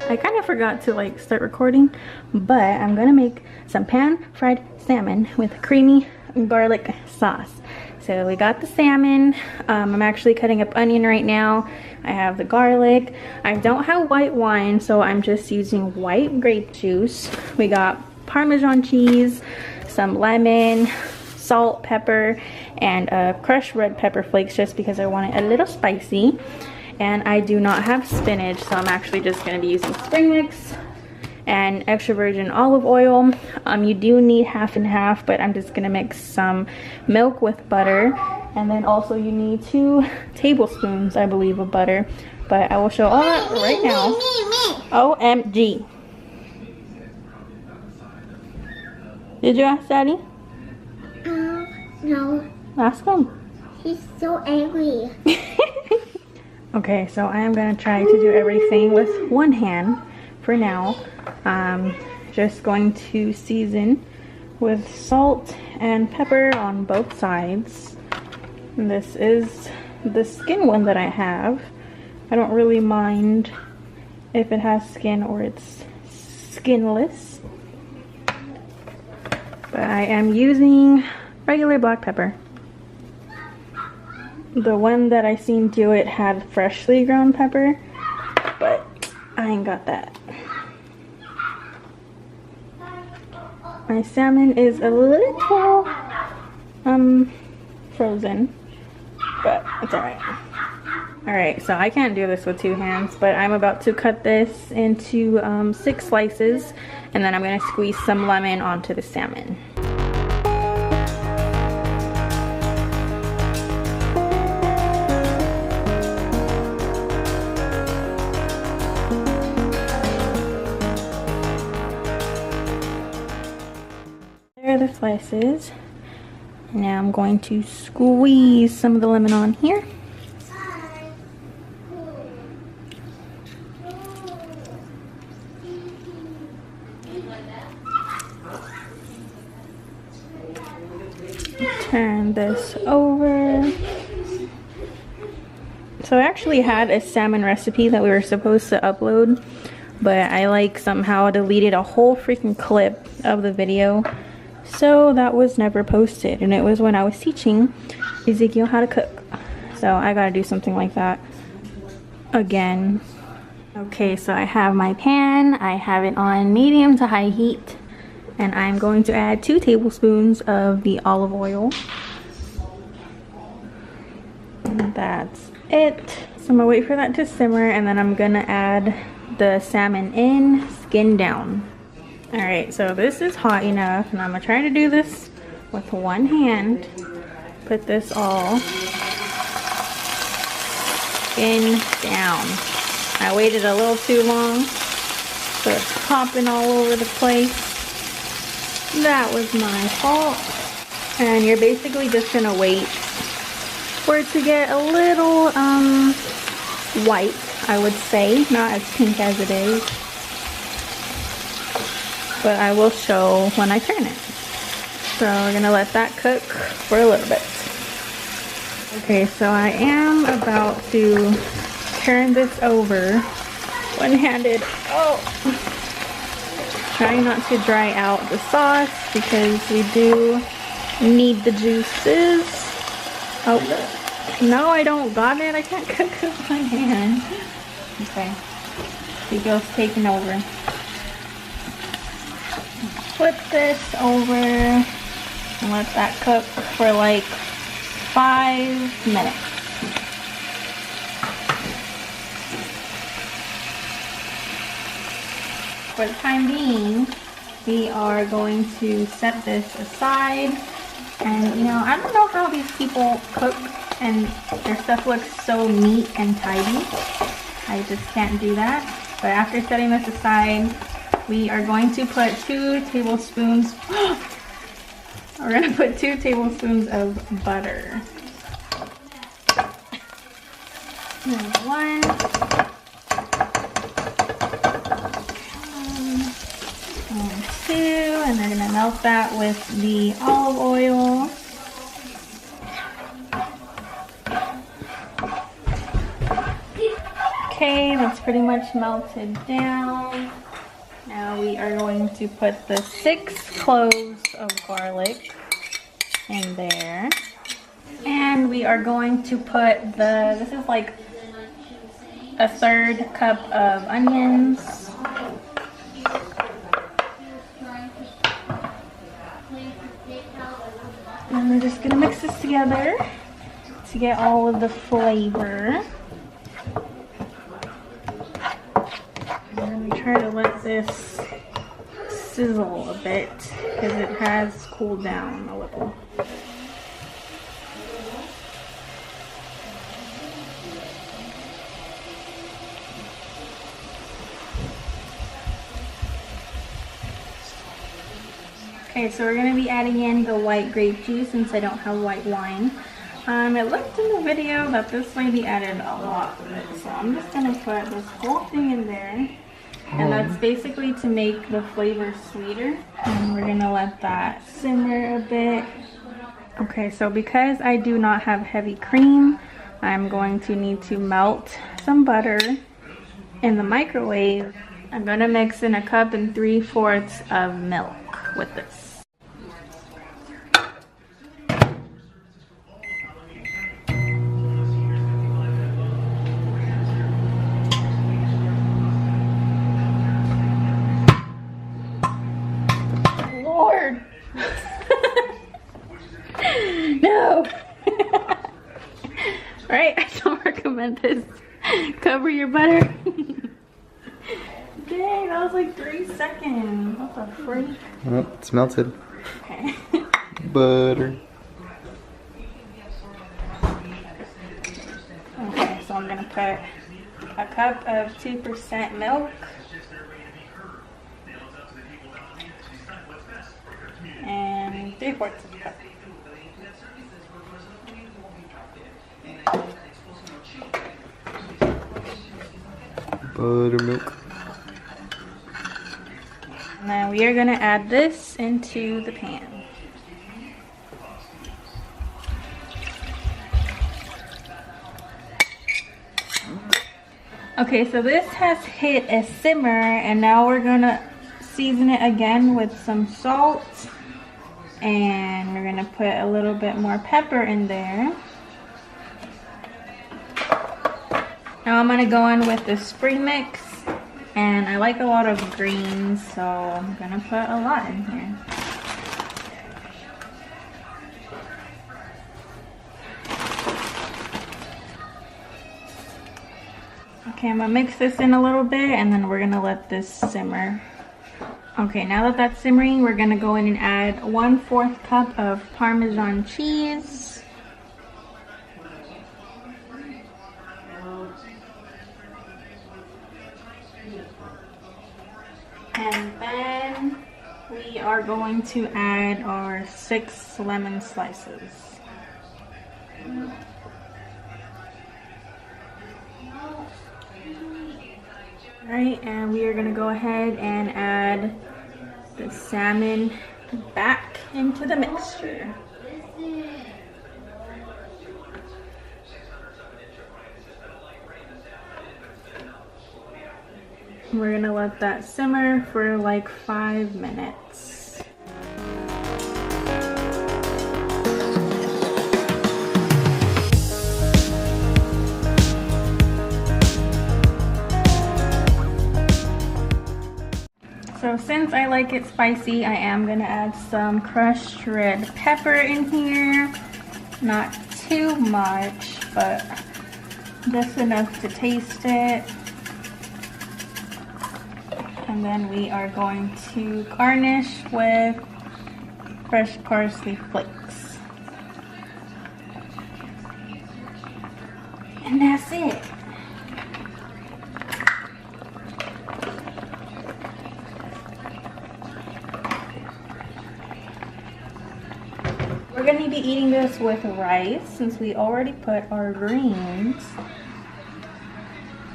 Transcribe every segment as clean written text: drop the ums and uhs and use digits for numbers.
I kind of forgot to like start recording, but I'm gonna make some pan fried salmon with creamy garlic sauce. So we got the salmon. I'm actually cutting up onion right now. I have the garlic. I don't have white wine, so I'm just using white grape juice. We got Parmesan cheese, some lemon, salt, pepper, and crushed red pepper flakes just because I want it a little spicy. And I do not have spinach, so I'm actually just going to be using spring mix and extra virgin olive oil. You do need half and half, but I'm just going to mix some milk with butter. And then also you need 2 tablespoons, I believe, of butter. But I will show all that right now. OMG. Did you ask Daddy? No. Ask him. He's so angry. Okay, so I am going to try to do everything with one hand for now. Just going to season with salt and pepper on both sides. And this is the skin one that I have. I don't really mind if it has skin or it's skinless. But I am using regular black pepper. The one that I seen do it had freshly ground pepper, but I ain't got that. My salmon is a little frozen, but it's alright. Alright, so I can't do this with 2 hands, but I'm about to cut this into 6 slices, and then I'm going to squeeze some lemon onto the salmon. There are the slices. Now I'm going to squeeze some of the lemon on here. Turn this over. So I actually had a salmon recipe that we were supposed to upload, but I like somehow deleted a whole freaking clip of the video. So that was never posted, and it was when I was teaching Ezekiel how to cook. So I gotta do something like that again. Okay, so I have my pan. I have it on medium to high heat, and I'm going to add 2 tablespoons of the olive oil. And that's it. So I'm gonna wait for that to simmer, and then I'm gonna add the salmon in, skin down. Alright, so this is hot enough, and I'm gonna try to do this with one hand. Put this all skin down. I waited a little too long, so it's popping all over the place. That was my fault. And you're basically just gonna wait for it to get a little white, I would say, not as pink as it is. But I will show when I turn it. So we're gonna let that cook for a little bit. Okay, so I am about to turn this over one-handed. Oh! Trying not to dry out the sauce because we do need the juices. Oh, no, I don't got it. I can't cook with my hand. Okay, Ezekiel's taking over. Flip this over and let that cook for like 5 minutes. For the time being, we are going to set this aside. And you know, I don't know how these people cook and their stuff looks so neat and tidy. I just can't do that. But after setting this aside, we are going to put 2 tablespoons. We're going to put 2 tablespoons of butter. There's 1. And 2. And they're going to melt that with the olive oil. Okay, that's pretty much melted down. Now we are going to put the 6 cloves of garlic in there. And we are going to put this is like a 1/3 cup of onions. And we're just gonna mix this together to get all of the flavor. And we try to let this sizzle a bit because it has cooled down a little. Okay, so we're going to be adding in the white grape juice since I don't have white wine. It looked in the video that this lady added a lot of it, so I'm just going to put this whole thing in there. And that's basically to make the flavor sweeter. And we're going to let that simmer a bit. Okay, so because I do not have heavy cream, I'm going to need to melt some butter in the microwave. I'm going to mix in 1 3/4 cups of milk with this. Lord! No! Right, I don't recommend this. Cover your butter. Dang, that was like 3 seconds. What the freak? Oh, it's melted. Okay. Butter. Okay, so I'm gonna put 1 cup of 2% milk. And 3/4 of a cup. Buttermilk. Now we are going to add this into the pan. Okay, so this has hit a simmer and now we're going to season it again with some salt. And we're going to put a little bit more pepper in there. Now I'm going to go in with the spring mix. And I like a lot of greens, so I'm going to put a lot in here. Okay, I'm going to mix this in a little bit and then we're going to let this simmer. Okay, now that that's simmering, we're going to go in and add 1/4 cup of Parmesan cheese. And then we are going to add our 6 lemon slices. Alright, and we are going to go ahead and add the salmon back into the mixture. We're gonna let that simmer for like 5 minutes. So since I like it spicy, I am gonna add some crushed red pepper in here. Not too much, but just enough to taste it. And then we are going to garnish with fresh parsley flakes. And that's it. We're going to be eating this with rice since we already put our greens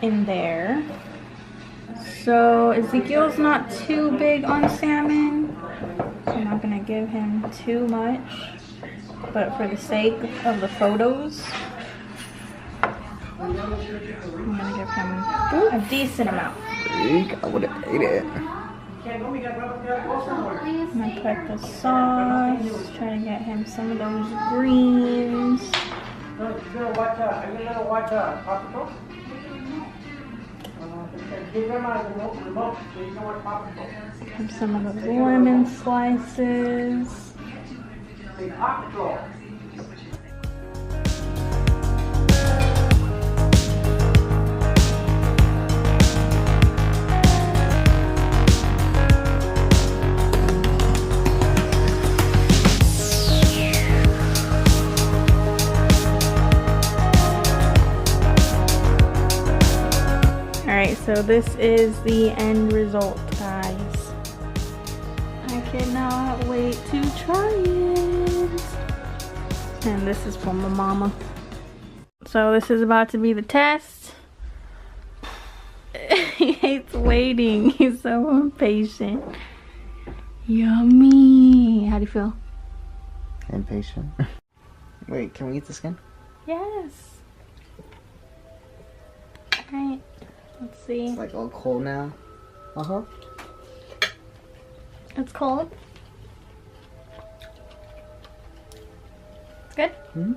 in there. So Ezekiel's not too big on salmon, so I'm not gonna give him too much, but for the sake of the photos, I'm gonna give him a decent amount. Eek, I would have ate it. I'm gonna put the sauce, try to get him some of those greens. And some of those lemon slices. Alright, so this is the end result, guys. I cannot wait to try it. And this is from my mama. So this is about to be the test. He hates waiting. He's so impatient. Yummy. How do you feel? Impatient. Wait, can we eat the skin? Yes. Alright. Let's see. It's like all cold now. Uh-huh. It's cold. It's good? Mm-hmm.